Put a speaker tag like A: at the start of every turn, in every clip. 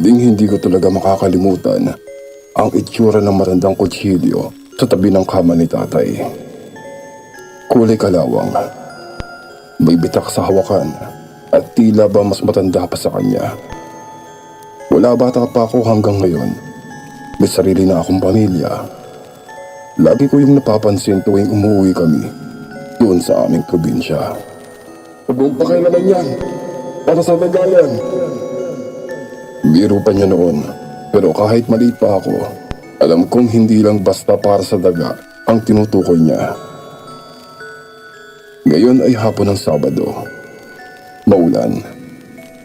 A: Hindi ko talaga makakalimutan ang itsura ng matandang kutsilyo sa tabi ng kama ni tatay. Kulay kalawang, may bitak sa hawakan at tila ba mas matanda pa sa kanya. Wala bata pa ako hanggang ngayon. May sarili na akong pamilya. Lagi ko yung napapansin tuwing umuwi kami doon sa aming probinsya. Huwag pa kayo naman yan. Para sa dagayan. Biro pa niya noon, pero kahit maliit pa ako, alam kong hindi lang basta para sa daga ang tinutukoy niya. Ngayon ay hapon ng Sabado. Maulan,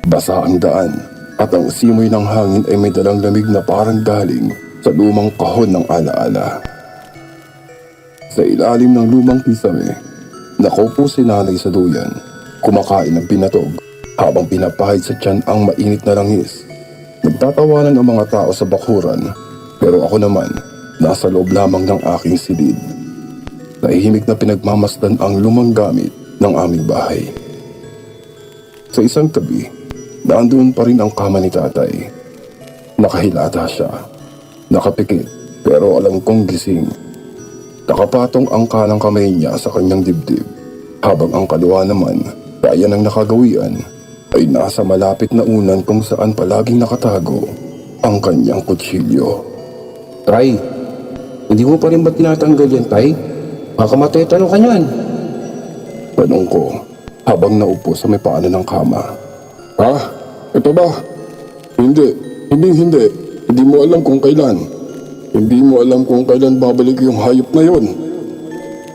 A: basa ang daan, at ang simoy ng hangin ay may dalang lamig na parang galing sa lumang kahon ng alaala. Sa ilalim ng lumang kisame, nakaupo si nanay sa duyan, kumakain ng pinatog habang pinapahid sa tiyan ang mainit na langis. Nagtatawanan ang mga tao sa bakuran, pero ako naman, nasa loob lamang ng aking silid. Tahimik na pinagmamasdan ang lumang gamit ng aming bahay. Sa isang tabi, nandoon pa rin ang kama ni tatay. Nakahilata siya, nakapikit, pero alam kong gising. Nakapatong ang kanang kamay niya sa kanyang dibdib, habang ang kaliwa naman, kaya ng nakagawian, ay nasa malapit na unan kung saan palaging nakatago ang kanyang kutsilyo.
B: Tay, hindi mo pa rin ba tinatanggal yan, Tay? Baka matetano ka niyan.
A: Tanong ko habang naupo sa may paanan ng kama. Ha? Ito ba? Hindi. Hindi mo alam kung kailan. Hindi mo alam kung kailan babalik yung hayop na yon.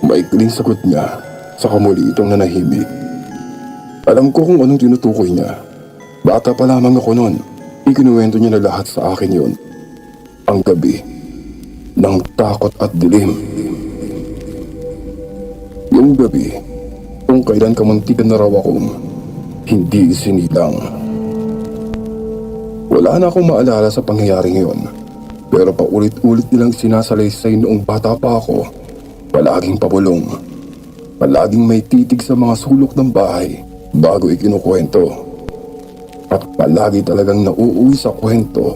A: Maikling sagot niya sa kamuli itong nanahimik. Alam ko kung anong tinutukoy niya. Bata pa lamang ako noon. Ikinuwento niya na lahat sa akin yon. Ang gabi ng takot at dilim. Yung gabi kung kailan kamuntikan na raw akong hindi isinilang. Wala na akong maalala sa pangyayaring yon. Pero paulit-ulit nilang sinasalaysay noong bata pa ako. Palaging pabulong. Palaging may titig sa mga sulok ng bahay bago ikinukwento. At palagi talagang nauuwi sa kwento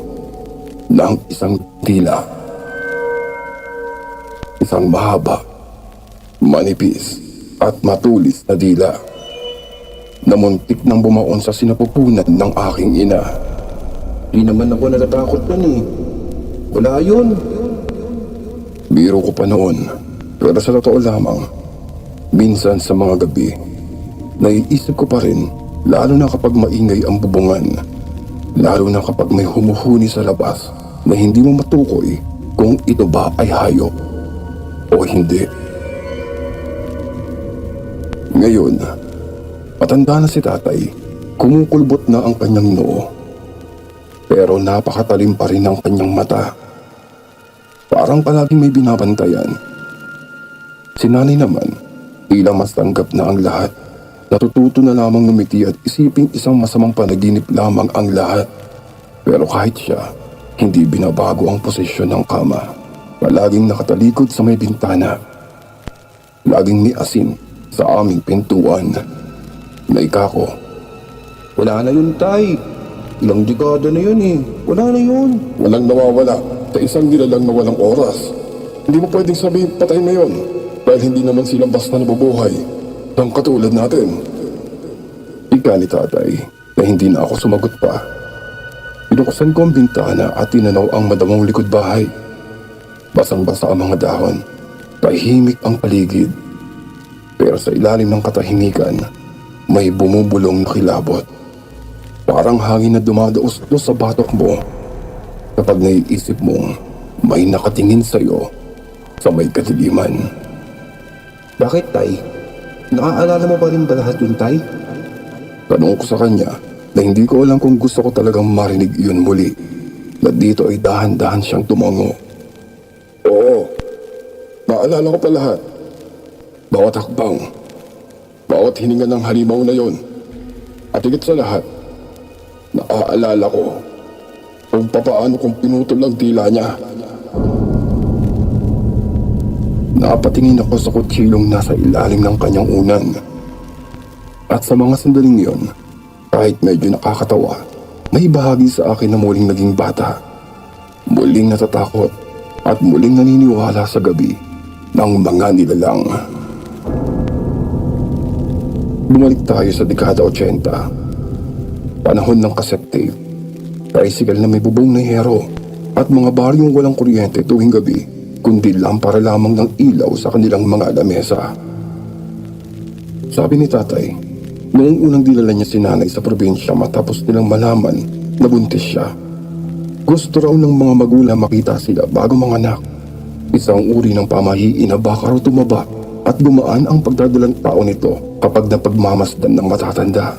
A: ng isang dila. Isang mahaba, manipis at matulis na dila na muntik nang bumaon sa sinapupunan ng aking ina.
B: Di naman ako natatakot nun eh. Wala yun.
A: Biro ko pa noon, pero sa totoo lamang, minsan sa mga gabi, naiisip ko pa rin, lalo na kapag maingay ang bubungan, lalo na kapag may humuhuni sa labas na hindi mo matukoy kung ito ba ay hayop o hindi. Ngayon, matanda na si tatay, kumukulbot na ang kanyang noo, pero napakatalim pa rin ang kanyang mata. Parang palaging may binabantayan. Si nanay naman, tila mas tanggap na ang lahat. Natututo na lamang ngumiti at isiping isang masamang panaginip lamang ang lahat. Pero kahit siya, hindi binabago ang posisyon ng kama. Palaging nakatalikod sa may bintana. Laging may asin sa aming pintuan. Naika ko.
B: Wala na yun, Tay. Ilang dekada na yun eh. Wala na yun.
A: Walang nawawala sa isang nilalang na walang oras. Hindi mo pwedeng sabihin patay na yun dahil hindi naman sila basta nabubuhay ng katulad natin. Ika ni tatay na hindi na ako sumagot pa. Pinuksan ko ang bintana at tinanaw ang madamong likod bahay. Basang-basa ang mga dahon. Tahimik ang paligid. Pero sa ilalim ng katahimikan, may bumubulong na kilabot. Parang hangin na dumadaos-dos sa batok mo kapag naiisip mong may nakatingin sa'yo sa may kadiliman.
B: Bakit, Tay? Naaalala mo pa rin ba lahat yun, Tay?
A: Tanong ko sa kanya na hindi ko alam kung gusto ko talagang marinig yun muli, na dito ay dahan-dahan siyang tumango. Oo, naalala ko pa lahat. Bawat hakbang, bawat hininga ng halimaw na yon. At higit sa lahat, naaalala ko kung papaano kong pinutol ang dila niya. Napatingin ako sa kutsilong nasa ilalim ng kanyang unan. At sa mga sandaling yon, kahit medyo nakakatawa, May bahagi sa akin na muling naging bata. Muling natatakot at muling naniniwala sa gabi ng mga nilalang. Bumalik tayo sa dekada 80. Panahon ng cassette tape, tricycle na may bubong na hero at mga baryong walang kuryente tuwing gabi, kundi lampara lamang ng ilaw sa kanilang mga lamesa. Sabi ni tatay, noong unang dilala niya si nanay sa probinsya matapos nilang malaman na buntis siya. Gusto raw ng mga magulang makita sila bago manganak. Isang uri ng pamahiin na baka raw tumaba at gumaan ang pagdadalang tao nito kapag napagmamasdan ng matatanda.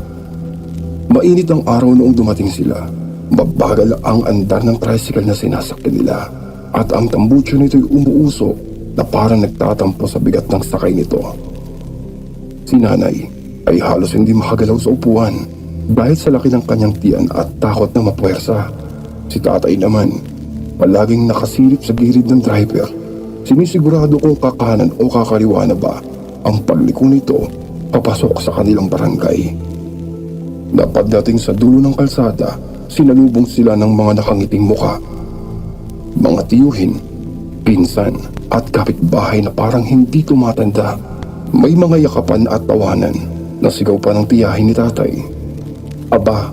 A: Mainit ang araw noong dumating sila. Mabagal ang andar ng tricycle na sinasakyan nila at ang tambucho nito'y umuusok na parang nagtatampo sa bigat ng sakay nito. Si nanay ay halos hindi makagalaw sa upuan dahil sa laki ng kanyang tiyan at takot na mapuwersa. Si tatay naman, palaging nakasilip sa gilid ng driver, sinisigurado kung kakanan o kakaliwa na ba ang pagliko nito papasok sa kanilang barangay. Napagdating sa dulo ng kalsada, sinalubong sila ng mga nakangiting muka. Mga tiyuhin, pinsan at kapitbahay na parang hindi tumatanda. May mga yakapan at tawanan na sigaw pa ng tiyahin ni tatay. Aba,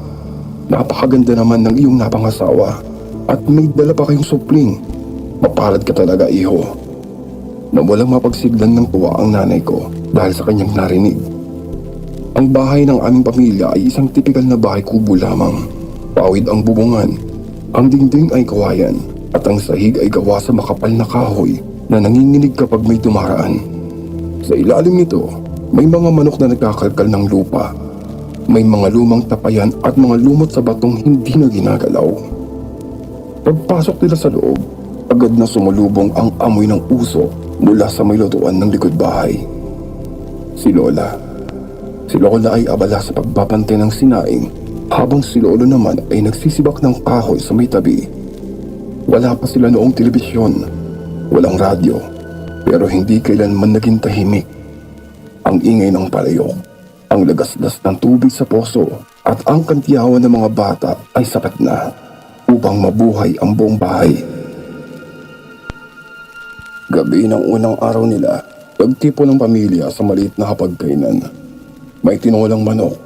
A: napakaganda naman ng iyong napangasawa at may dala pa kayong supling. Mapalad ka talaga, iho. Na walang mapagsiglan ng tuwa ang nanay ko dahil sa kanyang narinig. Ang bahay ng aming pamilya ay isang tipikal na bahay kubo lamang. Pawid ang bubungan, ang dingding ay kawayan at ang sahig ay gawa sa makapal na kahoy na nanginginig kapag may dumaraan. Sa ilalim nito, may mga manok na nagkakalkal ng lupa. May mga lumang tapayan at mga lumot sa batong hindi na ginagalaw. Pagpasok nila sa loob, agad na sumulubong ang amoy ng uso mula sa may lutuan ng likod bahay. Si Lola ay abala sa pagbabantay ng sinaing habang si Lolo naman ay nagsisibak ng kahoy sa may tabi. Wala pa sila noong telebisyon, walang radyo, pero hindi kailanman naging tahimik. Ang ingay ng palayok, ang lagaslas ng tubig sa poso at ang kantiyawan ng mga bata ay sapat na upang mabuhay ang buong bahay. Gabi ng unang araw nila, nagtipo ng pamilya sa maliit na hapagkainan. May tinolang manok,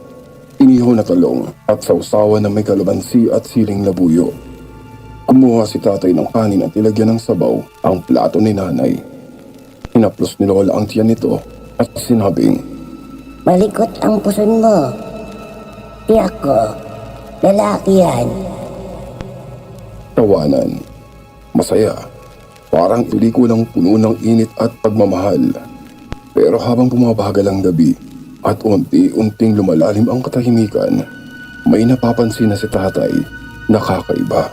A: inihaw na talong at sausawan na may kalamansi at siling labuyo. Kumuha si tatay ng kanin at ilagyan ng sabaw ang plato ni nanay. Hinaplos ni Lola ang tiyan nito at sinabing,
C: "Malikot ang puson mo. Tiyak ko, lalaki yan."
A: Tawanan, masaya, parang pelikulang puno ng init at pagmamahal. Pero habang bumabagal ang gabi at unti-unting lumalalim ang katahimikan, may napapansin na si tatay na kakaiba.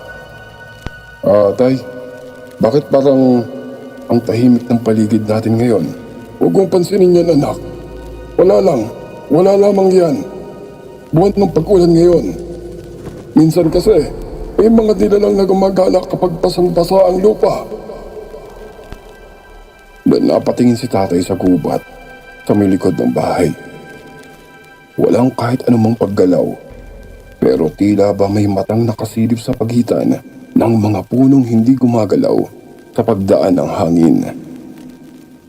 A: Tay, bakit parang ang tahimik ng paligid natin ngayon? Huwag mong pansinin yan, anak. Wala lamang yan. Buwan ng pag-ulan ngayon. Minsan kasi, may mga nilalang na gumagala kapag basang-basa ang lupa. Napatingin si tatay sa gubat sa may likod ng bahay. Walang kahit anumang paggalaw, pero tila ba may matang nakasilip sa pagitan ng mga punong hindi gumagalaw sa pagdaan ng hangin.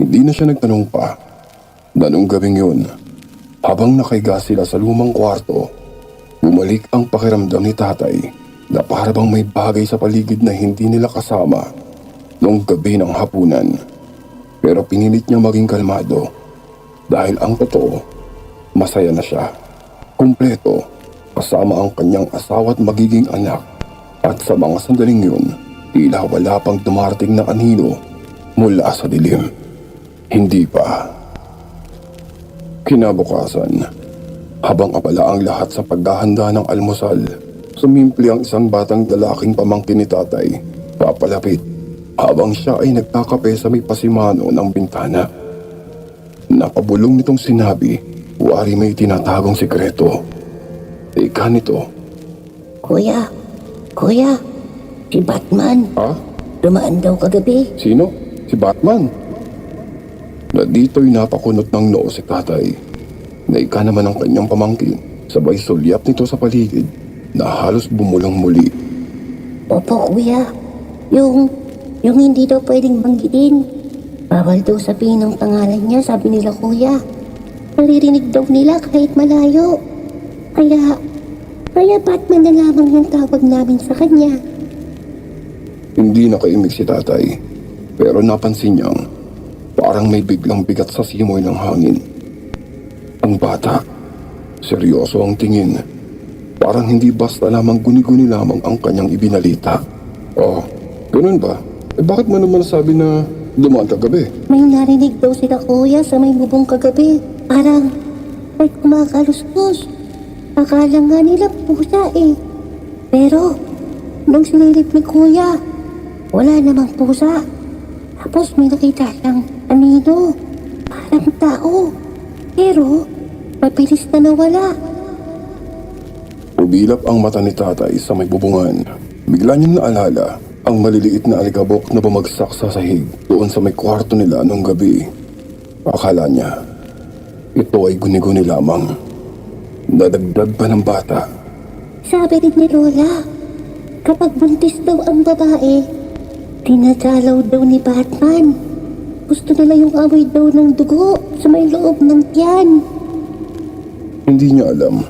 A: Hindi na siya nagtanong pa. Nanong gabing yun, habang nakahiga sila sa lumang kwarto, bumalik ang pakiramdam ni tatay na para bang may bagay sa paligid na hindi nila kasama noong gabi ng hapunan. Pero pinilit niya maging kalmado dahil ang totoo, masaya na siya. Kumpleto, kasama ang kanyang asawa at magiging anak. At sa mga sandaling yun, tila wala pang dumarating na anino mula sa dilim. Hindi pa. Kinabukasan, habang abala ang lahat sa paghahanda ng almusal, sumimpli ang isang batang lalaking pamangkin ni tatay, papalapit, habang siya ay nagkakape sa may pasimano ng bintana. Napabulong nitong sinabi, wari may tinatagong sikreto. Ika nito,
C: Kuya, si Batman.
A: "Ha?
C: Dumaan daw kagabi.
A: Sino? Si Batman?" Na dito'y napakunot ng noo si tatay. Naika naman ang kanyang pamangkin, sabay sulyap nito sa paligid na halos bumulong muli.
C: Opo, kuya. Yung hindi daw pwedeng banggitin. Bawal daw sabihin ang pangalan niya, sabi nila kuya. Naririnig daw nila kahit malayo. Kaya Batman na lamang yung tawag namin sa kanya.
A: Hindi nakaimik si tatay, pero napansin niyang parang may biglang bigat sa simoy ng hangin. Ang bata, seryoso ang tingin. Parang hindi basta lamang guni-guni lamang ang kanyang ibinalita. Oh, ganun ba? Bakit mo naman sabi na dumaan kagabi?
C: May narinig daw sila kuya sa may bubong kagabi. Parang may kumakaluskos. Akala nga nila pusa eh. Pero nung sinilip ni kuya, wala namang pusa. Tapos may nakita siyang anino. Parang tao. Pero mabilis na nawala.
A: Ubilap ang mata ni tatay sa may bubungan. Bigla niyang naalala ang maliliit na alikabok na bumagsak sa sahig doon sa may kwarto nila nung gabi. Akala niya, ito ay guni-guni lamang. Nadagdag pa ng bata.
C: Sabi rin ni Lola, kapag buntis daw ang babae, tinatalaw daw ni Batman. Gusto nila yung amoy daw ng dugo sa may loob ng tiyan.
A: Hindi niya alam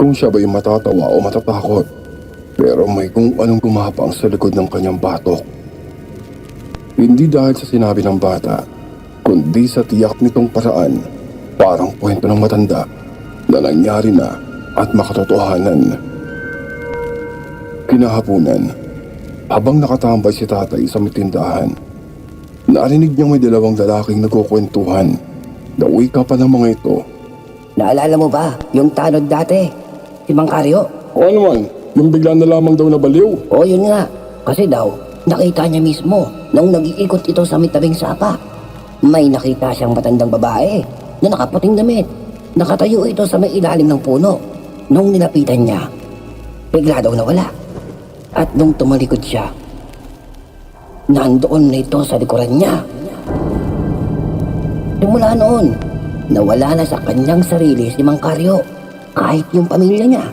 A: kung siya ba'y matatawa o matatakot. Pero may kung anong gumapang sa likod ng kanyang batok. Hindi dahil sa sinabi ng bata, kundi sa tiyak nitong paraan, parang kwento ng matanda na nangyari na at makatotohanan. Kinahaponan, habang nakatambay si tatay sa may tindahan, narinig niyang may dalawang lalaking nagkukwentuhan. Nawika pa ng mga ito.
D: Naalala mo ba yung tanod dati? Si Mang Karyo?
A: O naman, yung bigla na lamang daw na baliw.
D: O yun nga, kasi daw, nakita niya mismo nung nag-iikot ito sa may tabing sapa. May nakita siyang matandang babae na nakaputing damit. Nakatayo ito sa may ilalim ng puno. Nung nilapitan niya, bigla daw nawala. At nung tumalikod siya, nandoon na ito sa likuran niya. Simula noon, nawala na sa kanyang sarili si Mang Karyo. Kahit yung pamilya niya,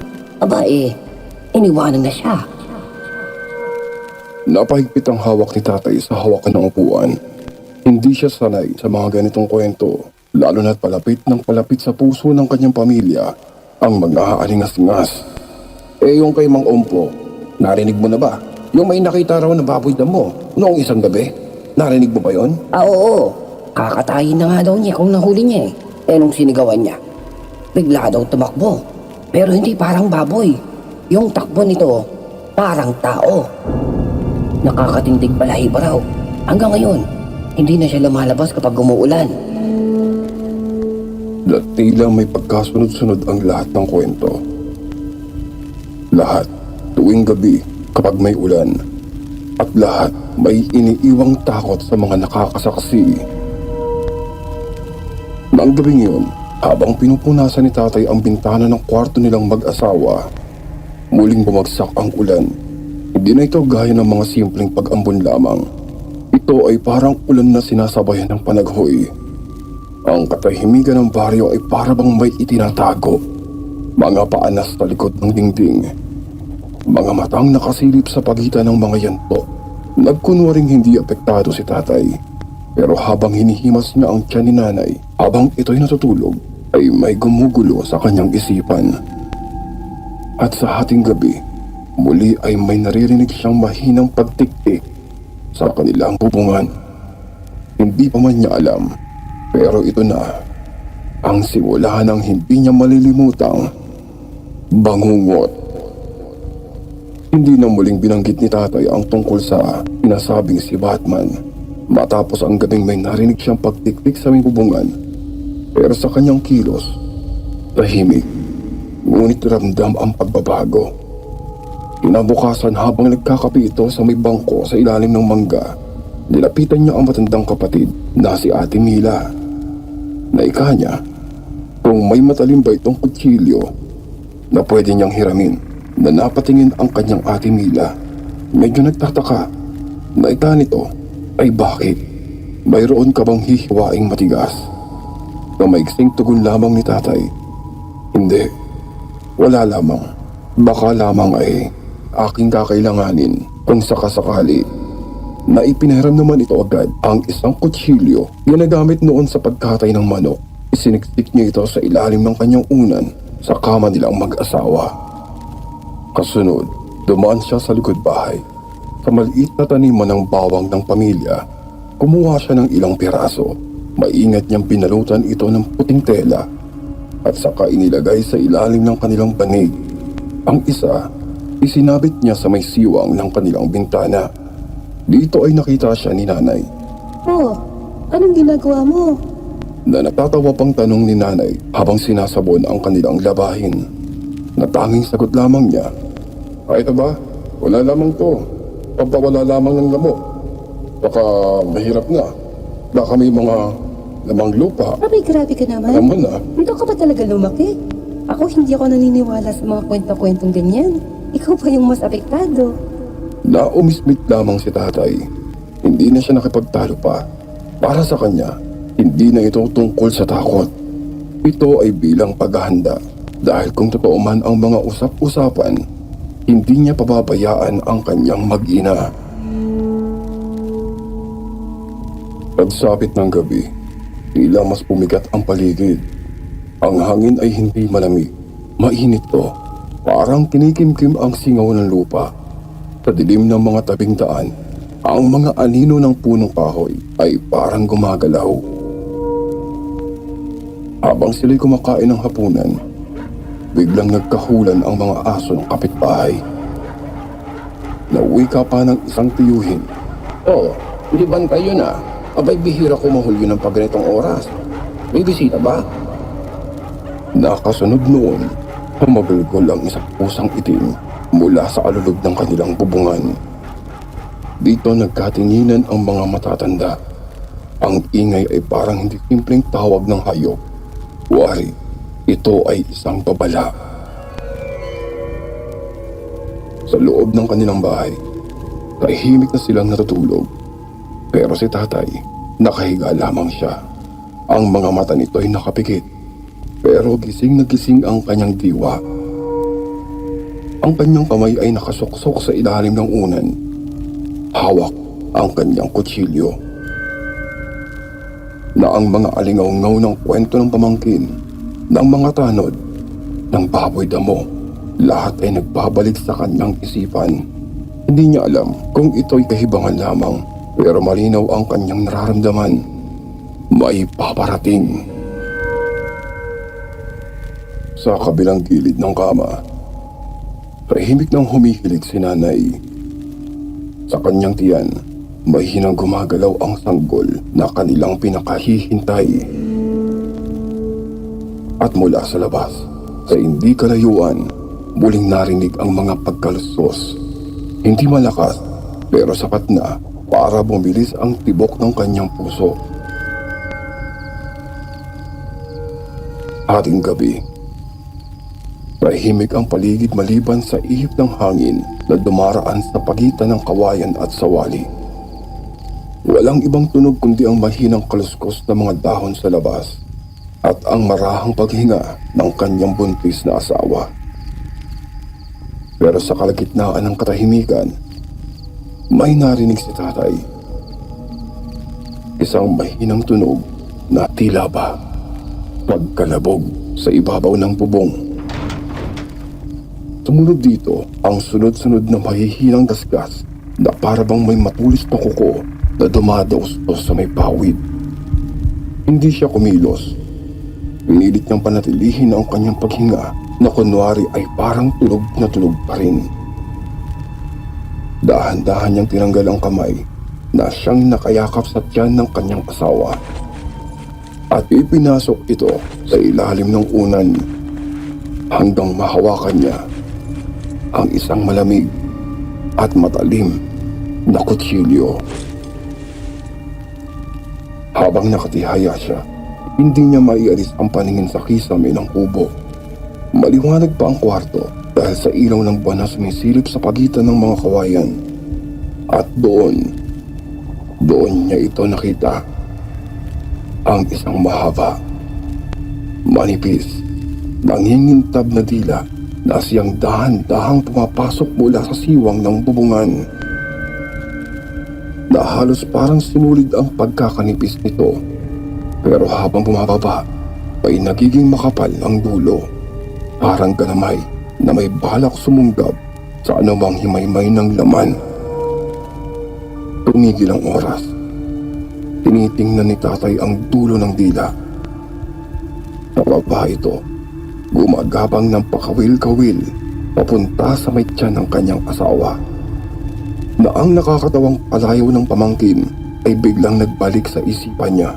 D: iniwanan na siya.
A: Napahigpit ang hawak ni tatay sa hawakan ng upuan. Hindi siya sanay sa mga ganitong kwento, lalo na't palapit ng palapit sa puso ng kanyang pamilya ang mga alingas-ngas. Yung kay Mang Ompo, narinig mo na ba? Yung may nakita raw na baboy damo noong isang gabi. Narinig mo ba yon?
D: Oo. Kakatayin na nga daw niya kung nahuli niya eh. Nung sinigawan niya, bigla daw tumakbo. Pero hindi parang baboy. Yung takbo nito, parang tao. Nakakatindig balahibo raw. Hanggang ngayon, hindi na siya lumalabas kapag umuulan.
A: At tila may pagkasunod-sunod ang lahat ng kwento. Lahat, tuwing gabi kapag may ulan. At lahat may iniiwang takot sa mga nakakasaksi. Noong gabing yun, habang pinupunasan ni tatay ang bintana ng kwarto nilang mag-asawa, muling bumagsak ang ulan. Hindi na ito gaya ng mga simpleng pag-ambon lamang. Ito ay parang ulan na sinasabayan ng panaghoy. Ang katahimikan ng baryo ay parabang may itinatago. Mga paanas sa likod ng dingding. Mga matang nakasilip sa pagitan ng mga yanto. Nagkunwaring hindi apektado si tatay. Pero habang hinihimas niya ang tiyan ni nanay, habang ito'y natutulog, ay may gumugulo sa kanyang isipan. At sa hating gabi, muli ay may naririnig siyang mahinang pagtiktik sa kanilang bubungan. Hindi pa man niya alam, pero ito na ang simula ng hindi niya malilimutang bangungot. Hindi na muling binanggit ni tatay ang tungkol sa sinasabing si Batman. Matapos ang gabing may narinig siyang pagtiktik sa may bubungan. Pero sa kanyang kilos, tahimik, ngunit ramdam ang pagbabago. Kinabukasan habang nagkakape ito sa may bangko sa ilalim ng mangga, nilapitan niya ang matandang kapatid na si Ate Mila. Naika niya kung may matalim ba itong kutsilyo na pwede niyang hiramin, na napatingin ang kanyang Ate Mila. Medyo nagtataka. Naika nito ay bakit mayroon ka bang hihiwaing matigas? Na maiksing tugon lamang ni tatay. Hindi, wala lamang. Baka lamang ay aking kakailanganin kung sakasakali. Naipinahiram naman ito agad ang isang kutsilyo ginagamit noon sa pagkatay ng manok. Isiniksik niya ito sa ilalim ng kanyang unan sa kama nilang mag-asawa. Kasunod, dumaan siya sa likod bahay. Sa maliit na taniman ng bawang ng pamilya, kumuha siya ng ilang piraso. Maingat niyang pinalutan ito ng puting tela at saka inilagay sa ilalim ng kanilang banig. Ang isa, isinabit niya sa may siwang ng kanilang bintana. Dito ay nakita siya ni nanay
C: Oh, anong ginagawa mo?
A: na natatawa pang tanong ni nanay habang sinasabon ang kanilang labahin. Natanging sagot lamang niya, "Ay ito ba? Wala lamang to. Pampawala lamang ng lamok. Baka mahirap na. Baka may mga lamang lupa."
C: Abay, grabe ka naman.
A: Alam mo na,
C: Dito ka ba talaga lumaki? Ako hindi ako naniniwala sa mga kwento-kwentong ganyan. Ikaw pa yung mas apektado.
A: naumismit lamang si tatay. Hindi na siya nakipagtalo pa. Para sa kanya, hindi na ito tungkol sa takot. Ito ay bilang paghahanda. Dahil kung totoo man ang mga usap-usapan, hindi niya pababayaan ang kanyang mag-ina. Pagsapit ng gabi, tila mas pumigat ang paligid. Ang hangin ay hindi malamig. Mainit to. Parang kinikimkim ang singaw ng lupa. Sa dilim ng mga tabing daan, ang mga anino ng punong kahoy ay parang gumagalaw. Habang sila'y kumakain ng hapunan, biglang nagkahulan ang mga aso ng kapitbahay. Nauwi ka pa ng isang tiyuhin.
B: Oh, hindi bantay yun ah. Abay bihira ko mahuli ng pagganitong oras. May bisita ba?
A: Nakasunod noon, humagulgol ang isang pusang itim mula sa alulog ng kanilang bubungan. Dito nagkatinginan ang mga matatanda. Ang ingay ay parang hindi simpleng tawag ng hayop. Wari, ito ay isang babala. Sa loob ng kanilang bahay, tahimik na silang natutulog. Pero si tatay, nakahiga lamang siya. Ang mga mata nito ay nakapikit. Pero gising na gising ang kanyang diwa. Ang kanyang kamay ay nakasuksok sa ilalim ng unan. Hawak ang kanyang kutsilyo. Na ang mga alingaw-ngaw ng kwento ng pamangkin, ng mga tanod, ng baboy damo, lahat ay nagbabalik sa kanyang isipan. Hindi niya alam kung ito'y kahibangan lamang, pero malinaw ang kanyang nararamdaman. May paparating. Sa kabilang gilid ng kama, tahimik nang humihilig si nanay. Sa kanyang tiyan, may hinang gumagalaw ang sanggol na kanilang pinakahihintay. At mula sa labas, sa hindi kalayuan, muling narinig ang mga pagkalustos. Hindi malakas, pero sapat na para bumilis ang tibok ng kanyang puso. Ating gabi. Tahimik ang paligid maliban sa ihip ng hangin na dumaraan sa pagitan ng kawayan at sawali. Walang ibang tunog kundi ang mahinang kaluskos ng mga dahon sa labas at ang marahang paghinga ng kanyang buntis na asawa. Pero sa kalagitnaan ng katahimikan, may narinig si tatay. Isang mahinang tunog na tila ba pagkalabog sa ibabaw ng bubong. Sumunod dito ang sunod-sunod na mahihinang gasgas na parabang may matulis na kuko na dumadaos-dos sa may pawid. Hindi siya kumilos. Pinilit niyang panatilihin ang kanyang paghinga na kunwari ay parang tulog na tulog pa rin. Dahan-dahan niyang tinanggal ang kamay na siyang nakayakap sa tiyan ng kanyang asawa at ipinasok ito sa ilalim ng unan hanggang mahawakan niya ang isang malamig at matalim na kutsilyo. Habang nakatihaya siya, hindi niya maialis ang paningin sa kisame ng kubo. Maliwanag pa ang kwarto dahil sa ilaw ng buwan na sumisilip sa pagitan ng mga kawayan. At doon niya ito nakita. Ang isang mahaba, manipis, nangingintab na dila na siyang dahan-dahang pumapasok mula sa siwang ng bubungan. Na halos parang sinulid ang pagkakanipis nito. Pero habang bumababa, ay nagiging makapal ang dulo. Parang galamay na may balak sumunggab sa anumang himaymay ng laman. Tumigil ang oras. Tinitingnan ni tatay ang dulo ng dila. Pababa ito. Gumagabang ng pakawil-kawil papunta sa may tiyan ng kanyang asawa. Na ang nakakatawang palayaw ng pamangkin ay biglang nagbalik sa isipan niya.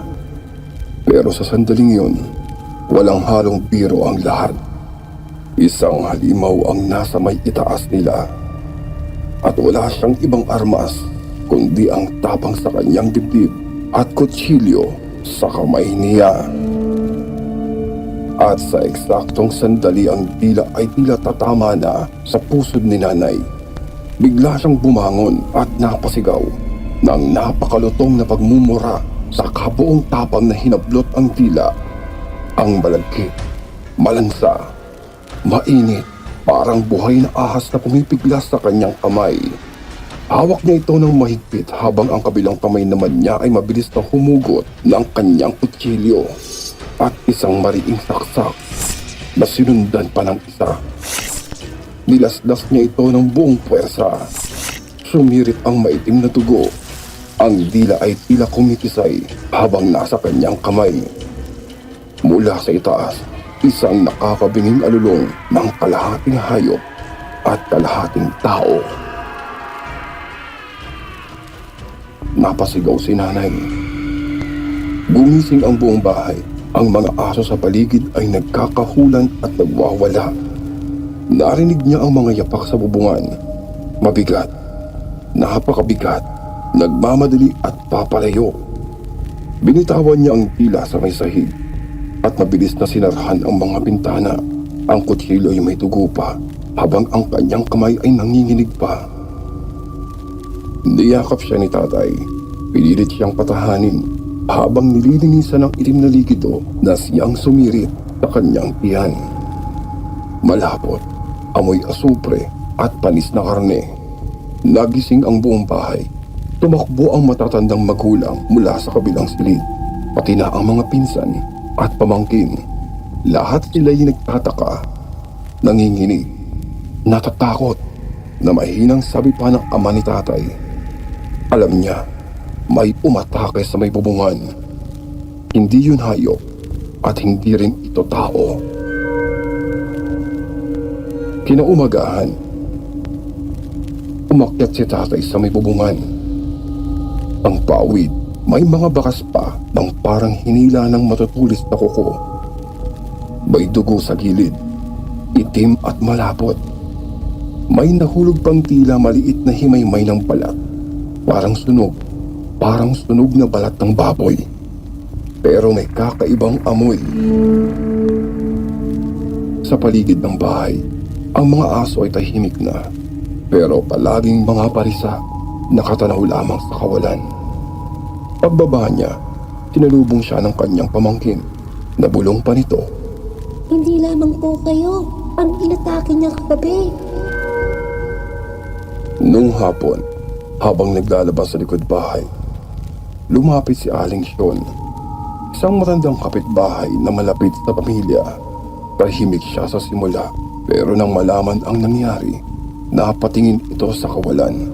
A: Pero sa sandaling yun, walang halong biro ang lahat. Isang halimaw ang nasa may itaas nila. At wala siyang ibang armas kundi ang tapang sa kanyang dibdib at kutsilyo sa kamay niya. At sa eksaktong sandali ang dila ay tila tatama na sa pusod ni nanay. Bigla siyang bumangon at napasigaw ng napakalutong na pagmumura sa kabuong tapang na hinablot ang dila. Ang malagkit, malansa, mainit, parang buhay na ahas na pumipiglas sa kanyang kamay. Hawak niya ito ng mahigpit habang ang kabilang kamay naman niya ay mabilis na humugot ng kanyang kutsilyo. At isang mariing saksak na sinundan pa ng isa. Nilaslas niya ito ng buong puwersa. Sumirit ang maitim na dugo. Ang dila ay tila kumitisay habang nasa kanyang kamay. Mula sa itaas, isang nakakabinging alulong ng kalahating hayop at kalahating tao. Napasigaw si nanay. Gumising ang buong bahay. Ang mga aso sa paligid ay nagkakahulan at nagwawala. Narinig niya ang mga yapak sa bubungan. Mabigat, napakabigat, nagmamadali at papalayo. Binitawan niya ang tila sa may sahig at mabilis na sinarhan ang mga bintana. Ang kutsilyo ay may dugo pa habang ang kanyang kamay ay nanginginig pa. Niyakap siya ni tatay. Pinilit siyang patahanin habang nililinisan ng itim na likido na siyang sumirit sa kanyang tiyan. Malapot, amoy asupre at panis na karne. Nagising ang buong bahay. Tumakbo ang matatandang magulang mula sa kabilang silid, pati na ang mga pinsan at pamangkin. Lahat sila'y nagtataka, nanginginig, natatakot, na mahinang sabi pa ng ama ni tatay. Alam niya, may umatake sa may bubungan. Hindi yun hayop at hindi rin ito tao. Kinaumagahan, umakyat si tatay sa may bubungan. Ang pawid, may mga bakas pa ng parang hinila ng matutulis na kuko. May dugo sa gilid, itim at malapot. May nahulog pang tila maliit na himaymay ng balat. Parang sunog na balat ng baboy. Pero may kakaibang amoy. Sa paligid ng bahay, ang mga aso ay tahimik na. Pero palaging mga parisa, nakatanaw lamang sa kawalan. Pagbaba niya, tinalubong siya ng kanyang pamangkin. Nabulong pa nito.
C: Hindi lamang po kayo ang inatake niya kagabi.
A: Nung hapon, habang naglalabas sa likod bahay, lumapit si Aling Sean, isang matandang kapitbahay na malapit sa pamilya. Tahimik siya sa simula, pero nang malaman ang nangyari, napatingin ito sa kawalan.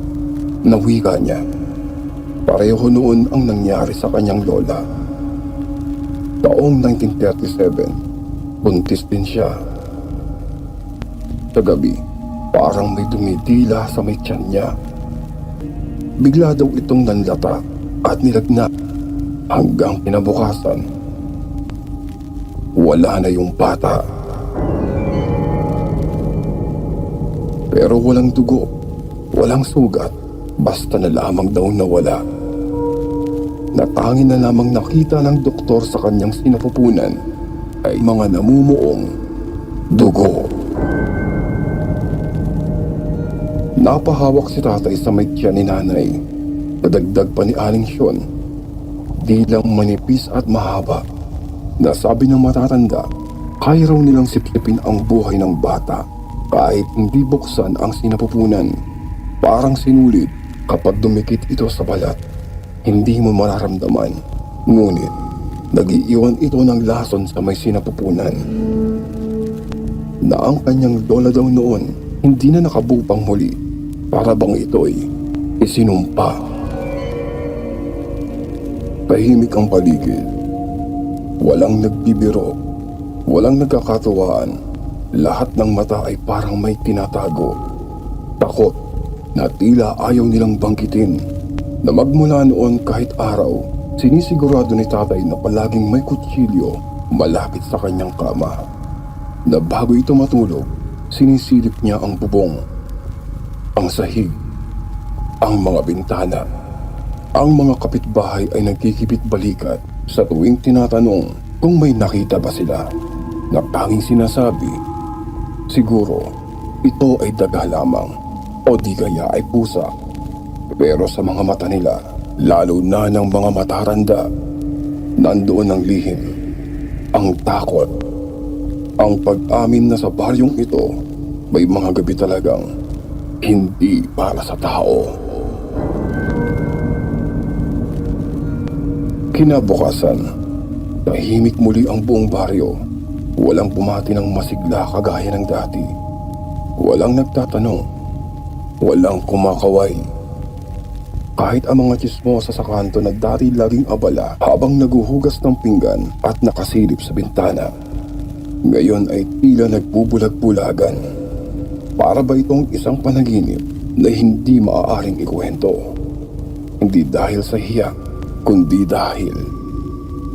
A: Nawika niya. Pareho noon ang nangyari sa kanyang lola. Taong 1937, buntis din siya. Sa gabi, parang may dumidila sa may tiyan niya. Bigla daw itong nanlata at nilagna hanggang kinabukasan. Wala na yung bata. Pero walang dugo, walang sugat, basta na lamang daw nawala. Natangin na lamang nakita ng doktor sa kanyang sinapupunan ay mga namumuong dugo. Napahawak si tatay sa may tiyan ni nanay. Nadagdag pa ni Aling Sean. Dilang manipis at mahaba. Nasabi ng matatanda, kaya raw nilang sipsipin ang buhay ng bata Kahit hindi buksan ang sinapupunan, parang sinulid kapag dumikit ito sa balat. Hindi mo mararamdaman, ngunit nag-iiwan ito ng lason sa may sinapupunan. Na ang kanyang lola daw noon hindi na nakabuo pang muli, para bang ito'y isinumpa. Tahimik ang paligid. Walang nagbibiro, walang nagkakatuwaan. Lahat ng mata ay parang may tinatago. Takot na tila ayaw nilang banggitin na magmula noon kahit araw, sinisigurado ni tatay na palaging may kutsilyo malapit sa kanyang kama. Na bago ito matulog, sinisilip niya ang bubong, ang sahig, ang mga bintana. Ang mga kapitbahay ay nagkikipit-balikat sa tuwing tinatanong kung may nakita ba sila. Na tanging sinasabi, siguro ito ay daga lamang o di kaya ay pusa. Pero sa mga mata nila, lalo na ng mga mataranda, nandoon ang lihim, ang takot, ang pag-amin na sa baryong ito may mga gabi talagang hindi para sa tao. Kinabukasan, tahimik muli ang buong baryo. Walang bumati ng masigla kagaya ng dati. Walang nagtatanong. Walang kumakaway. Kahit ang mga tsismosa sa kanto na dati laging abala habang naguhugas ng pinggan at nakasilip sa bintana, ngayon ay tila nagbubulag-bulagan. Para ba itong isang panaginip na hindi maaaring ikwento? Hindi dahil sa hiya, kundi dahil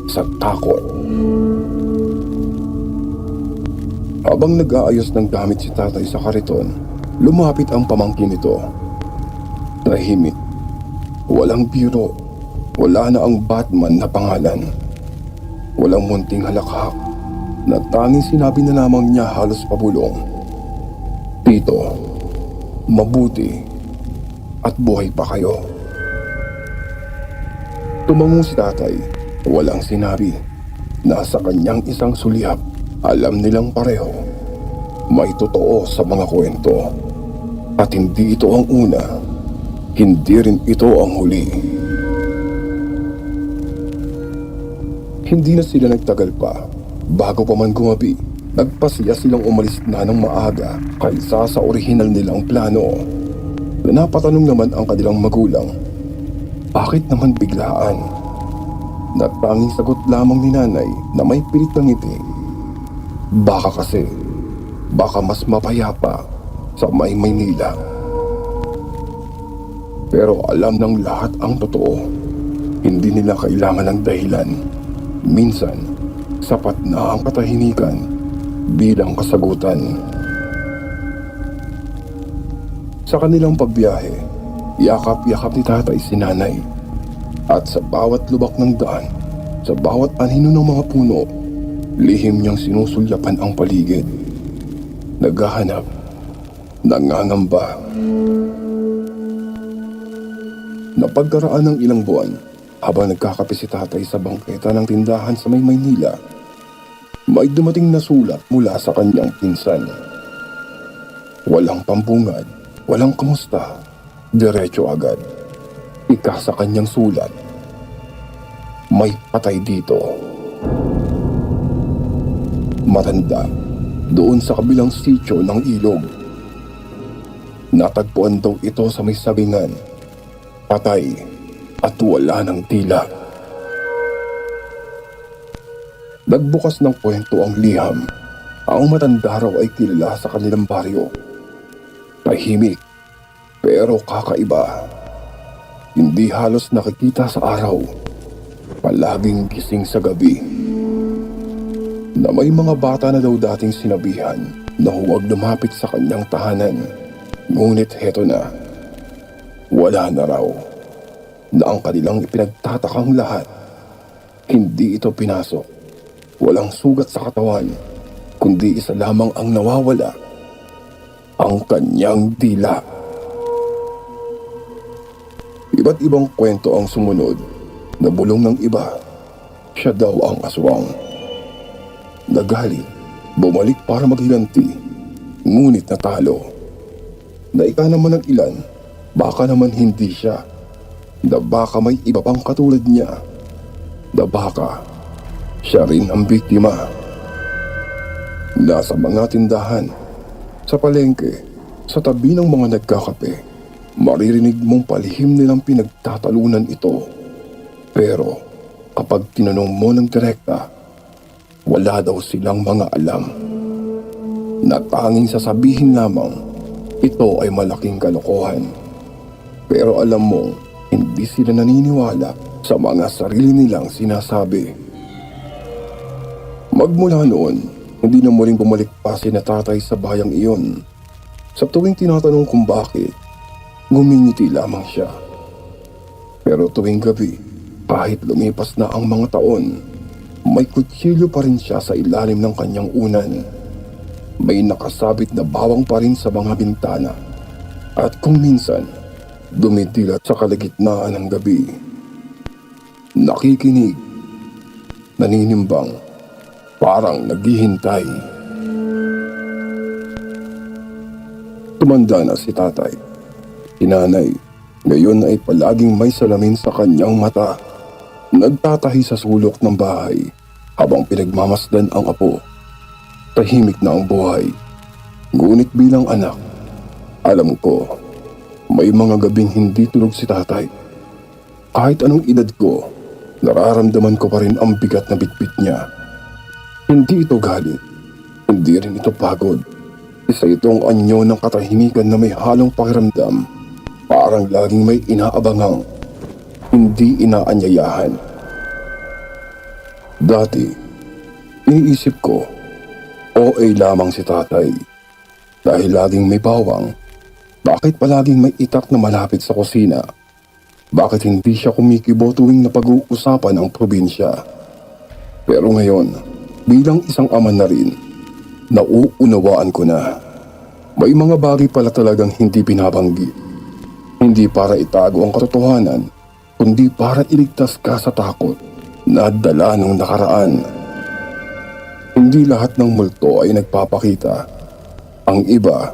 A: sa takot. Habang nag-aayos ng gamit si tatay sa kariton, lumapit ang pamangkin nito. Tahimik, walang biro, wala na ang Batman na pangalan. Walang munting halakhak, na tanging sinabi na lamang niya halos pabulong, "Tito, mabuti at buhay pa kayo." Tumango si tatay, walang sinabi. Nasa kanyang isang sulyap, alam nilang pareho. May totoo sa mga kwento. At hindi ito ang una, hindi rin ito ang huli. Hindi na sila nagtagal pa. Bago pa man gumabi, nagpasiya silang umalis na ng maaga kaysa sa orihinal nilang plano. Napatanong naman ang kanilang magulang, bakit naman biglaan? Natanging sagot lamang ni nanay na may pilit ng ngiti, baka mas mapayapa sa may Maynila. Pero alam ng lahat ang totoo. Hindi nila kailangan ng dahilan. Minsan, sapat na ang katahimikan bilang kasagutan. Sa kanilang pagbiyahe, yakap-yakap ni tatay si nanay. At sa bawat lubak ng daan, sa bawat anino ng mga puno, lihim niyang sinusulyapan ang paligid. Naghahanap, nangangamba. Napagkaraan ng ilang buwan, habang nagkakape si tatay sa bangketa ng tindahan sa may Maynila, may dumating na sulat mula sa kanyang pinsan. Walang pambungad, walang kamusta, diretso agad. Ika sa kanyang sulat, may patay dito. Matanda, doon sa kabilang sitio ng ilog. Natagpuan daw ito sa may sabingan. Patay at wala ng tila. Nagbukas ng kwento ang liham. Ang matanda raw ay kilala sa kanilang baryo. Tahimik, pero kakaiba. Hindi halos nakikita sa araw. Palaging gising sa gabi. Na may mga bata na daw dating sinabihan na huwag lumapit sa kanyang tahanan. Ngunit heto na. Wala na raw. Na ang kanilang ipinagtatakang lahat. Hindi ito pinasok. Walang sugat sa katawan. Kundi isa lamang ang nawawala. Ang kanyang dila. Iba't ibang kwento ang sumunod. Nabulong ng iba. Siya daw ang aswang. Nagalit, bumalik para maghiganti. ngunit natalo. Na ika naman ng ilan, baka naman hindi siya. Na baka may iba pang katulad niya. Na baka siya rin ang biktima. Nasa mga tindahan, sa palengke, sa tabi ng mga nagkakape, maririnig mong palihim nilang pinagtatalunan ito. Pero kapag tinanong mo ng direkta, wala daw silang mga alam. Na tanging sasabihin lamang, ito ay malaking kalokohan. Pero alam mong hindi sila naniniwala sa mga sarili nilang sinasabi. Magmula noon, hindi na muling bumalik pa si na tatay sa bayang iyon. Sa tuwing tinatanong kung bakit, ngumingiti lamang siya. Pero tuwing gabi, kahit lumipas na ang mga taon, may kutsilyo pa rin siya sa ilalim ng kanyang unan. May nakasabit na bawang pa rin sa mga bintana. At kung minsan, dumidilat sa kalagitnaan ng gabi. Nakikinig, naninimbang, parang naghihintay. Tumanda na si tatay. Si nanay, ngayon ay palaging may salamin sa kanyang mata. Nagtatahi sa sulok ng bahay habang pinagmamasdan ang apo. Tahimik na ang buhay. Ngunit bilang anak, alam ko, may mga gabing hindi tulog si tatay. Kahit anong edad ko, nararamdaman ko pa rin ang bigat na bitbit niya. Hindi ito galit, hindi rin ito pagod. Isa itong anyo ng katahimikan na may halong pakiramdam. Parang laging may inaabangang, hindi inaanyayahan. Dati, iniisip ko, OA lamang si tatay. Dahil laging may bawang, bakit palaging may itak na malapit sa kusina? Bakit hindi siya kumikibo tuwing napag-uusapan ang probinsya? Pero ngayon, bilang isang ama na rin, nauunawaan ko na. May mga bagay pala talagang hindi binabanggit. Hindi para itago ang katotohanan, kundi para iligtas ka sa takot na dala ng nakaraan. Hindi lahat ng multo ay nagpapakita. Ang iba,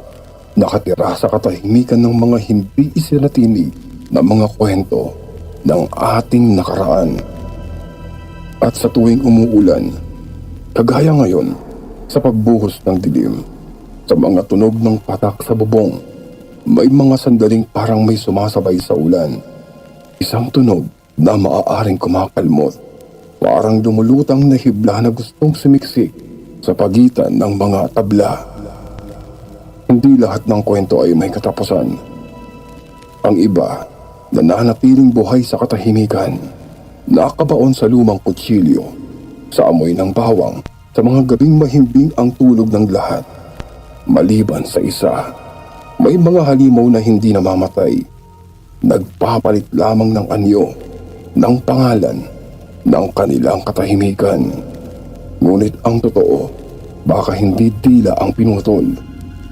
A: nakatira sa katahimikan ng mga hindi isinatinig na mga kwento ng ating nakaraan. At sa tuwing umuulan, kagaya ngayon, sa pagbuhos ng dilim, sa mga tunog ng patak sa bubong, may mga sandaling parang may sumasabay sa ulan. Isang tunog na maaaring kumakalmot, parang dumulutang na hibla na gustong sumiksik sa pagitan ng mga tabla. Hindi lahat ng kwento ay may katapusan. Ang iba, nananatiling buhay sa katahimikan, nakabaon sa lumang kutsilyo, sa amoy ng bawang, sa mga gabing mahimbing ang tulog ng lahat. Maliban sa isa, may mga halimaw na hindi namamatay, nagpapalit lamang ng anyo, ng pangalan, ng kanilang katahimikan. Ngunit ang totoo, baka hindi dila ang pinutol,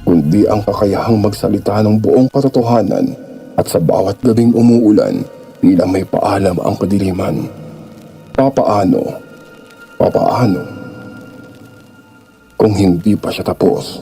A: kundi ang kakayahang magsalita ng buong katotohanan at sa bawat gabing umuulan, tila may paalam ang kadiliman. Papaano? Kung hindi pa siya tapos.